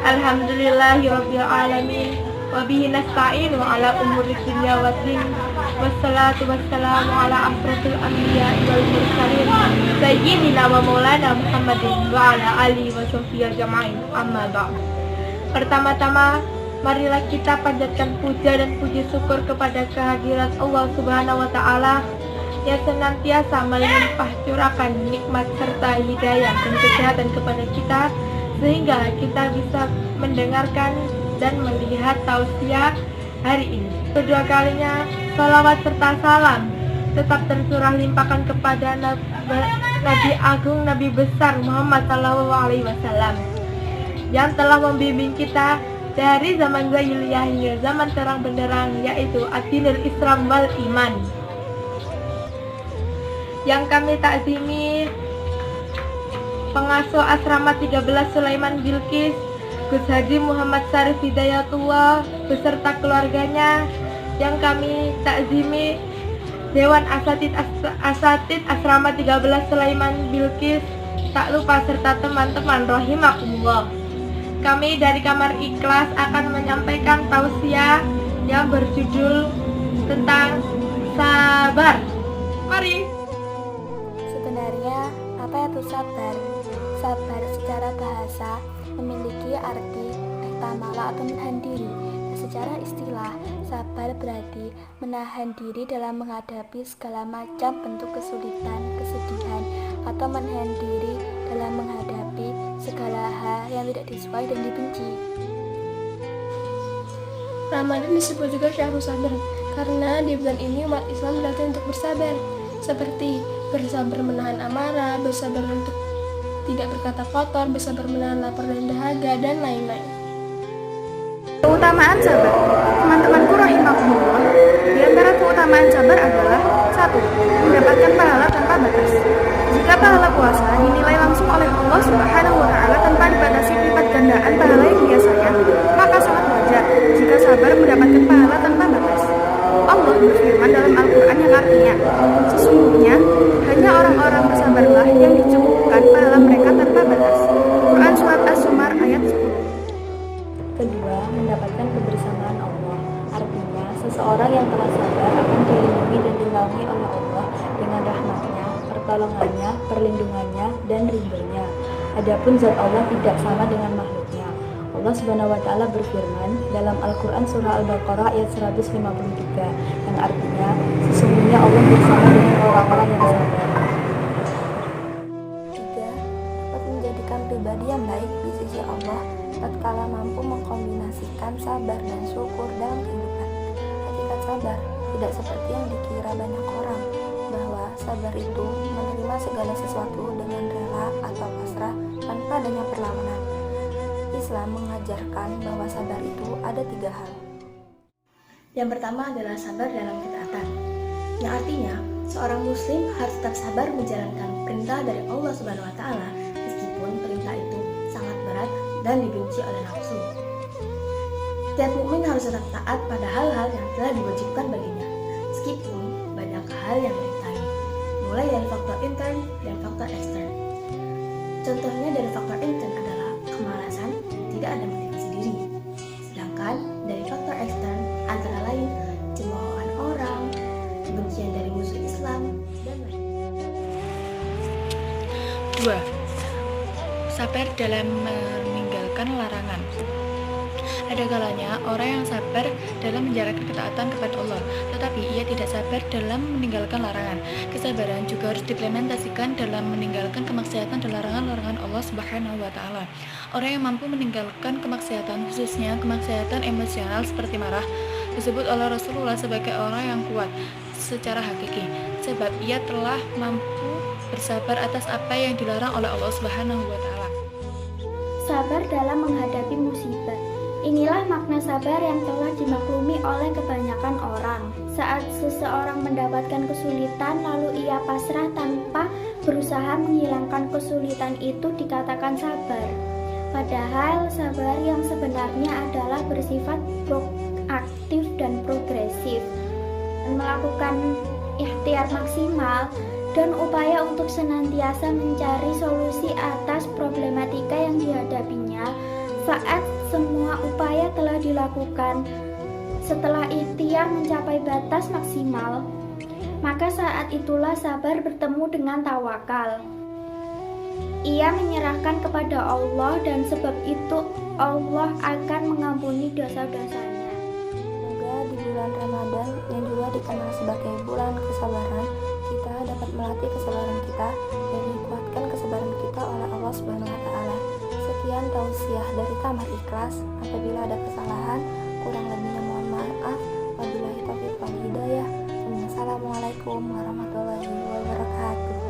Alhamdulillahirabbil alamin. Wa bihi nasta'inu ala umuri dunya waddin. Wassalatu wassalamu ala asrofil anbiya'i wal mursalin sayyidina wa maulana Muhammadin wa ala alihi wa sahbihi ajma'in. Amma ba'd. Pertama-tama, marilah kita panjatkan puja dan puji syukur kepada kehadirat Allah Subhanahu wa taala yang senantiasa melimpah curahkan nikmat serta hidayah dan kesehatan kepada kita, sehingga kita bisa mendengarkan dan melihat tausiah hari ini. Kedua kalinya, salawat serta salam tetap tercurah limpahkan kepada Nabi Agung, Nabi besar Muhammad SAW yang telah membimbing kita dari zaman jahiliyah hingga zaman terang benderang, yaitu ad-dinul Islam wal iman. Yang kami takzimi pengasuh asrama 13 Sulaiman Bilqis, Gus Haji Muhammad Syarif Hidayatullah beserta keluarganya. Yang kami takzimi Dewan Asatid Asrama 13 Sulaiman Bilqis, tak lupa serta teman-teman rahimakumullah. Kami dari Kamar Ikhlas akan menyampaikan tausiah yang berjudul tentang sabar. Mari. Sebenarnya apa itu sabar? Sabar secara bahasa memiliki arti ihtamala atau menahan diri. Secara istilah, sabar berarti menahan diri dalam menghadapi segala macam bentuk kesulitan, kesedihan, atau menahan diri dalam menghadapi segala hal yang tidak disukai dan dibenci. Ramadan disebut juga syahrul sabar karena di bulan ini umat Islam dilatih untuk bersabar, seperti bersabar menahan amarah, bersabar untuk tidak berkata kotor, bersabar menahan lapar dan dahaga, dan lain-lain. Keutamaan sabar, teman-temanku rahimakumullah, di antara keutamaan sabar adalah 1. Mendapatkan pahala tanpa batas. Jika pahala puasa dinilai langsung oleh Allah Subhanahu wa taala tanpa dibatasi lipat gandaan pahala yang biasanya, maka sangat wajar jika sabar mendapatkan pahala tanpa batas. Allah berfirman dalam Al-Quran yang artinya, sesungguhnya hanya orang-orang bersabarlah yang dicukupkan pahala mereka tanpa batas. Quran Surat As-Zumar ayat 10. Kedua, mendapatkan kebersamaan Allah. Artinya, seseorang yang telah sabar akan dilindungi dan dinaungi oleh Allah dengan rahmatnya, pertolongannya, perlindungannya, dan ridhonya. Adapun zat Allah tidak sama dengan makhluknya. Allah Subhanahu wa taala berfirman dalam Al-Qur'an surah Al-Baqarah ayat 153 yang artinya sesungguhnya Allah bersama dengan orang-orang yang sabar. 3. Dapat menjadikan pribadi yang baik di sisi Allah tatkala mampu mengkombinasikan sabar dan syukur dalam kehidupan. Hakikat sabar tidak seperti yang dikira banyak orang, bahwa sabar itu menerima segala sesuatu dengan rela atau pasrah tanpa adanya perlawanan. Islam mengajarkan bahwa sabar itu ada 3 hal. Yang pertama adalah sabar dalam ketaatan, yang artinya seorang muslim harus tetap sabar menjalankan perintah dari Allah Subhanahu wa taala meskipun perintah itu sangat berat dan dibenci oleh nafsu. Setiap mukmin harus tetap taat pada hal-hal yang telah diwajibkan baginya, meskipun banyak hal yang dirintangi, mulai dari faktor intern dan faktor ekstern. Contohnya dari faktor intern adalah kemalasan, tidak ada motivasi diri. Sedangkan dari faktor ekstern antara lain cemoohan orang, kebencian dari musuh Islam, dan lain. 2. Sabar dalam meninggalkan larangan. Ada kalanya orang yang sabar dalam menjalankan ketaatan kepada Allah, tetapi ia tidak sabar dalam meninggalkan larangan. Kesabaran juga harus diimplementasikan dalam meninggalkan kemaksiatan dan larangan-larangan Allah Subhanahu wa taala. Orang yang mampu meninggalkan kemaksiatan, khususnya kemaksiatan emosional seperti marah, disebut oleh Rasulullah sebagai orang yang kuat secara hakiki, sebab ia telah mampu bersabar atas apa yang dilarang oleh Allah Subhanahu wa taala. Sabar dalam menghadapi musibah. Inilah makna sabar yang telah dimaklumi oleh kebanyakan orang. Saat seseorang mendapatkan kesulitan lalu ia pasrah tanpa berusaha menghilangkan kesulitan itu dikatakan sabar. Padahal sabar yang sebenarnya adalah bersifat proaktif dan progresif, melakukan ikhtiar maksimal dan upaya untuk senantiasa mencari solusi atas problematika yang dihadapinya saat dilakukan setelah ikhtiar mencapai batas maksimal, maka saat itulah sabar bertemu dengan tawakal. Ia menyerahkan kepada Allah dan sebab itu Allah akan mengampuni dosa-dosanya. Semoga di bulan Ramadan yang juga dikenal sebagai bulan kesabaran, kita dapat melatih kesabaran kita dan dikuatkan kesabaran kita oleh Allah Subhanahu wa taala. Sekian tausiah dari Kamar Ikhlas. Apabila ada kesalahan, kurang lebihnya mohon maaf. Wabillahi taufiq wal hidayah. Wassalamualaikum warahmatullahi wabarakatuh.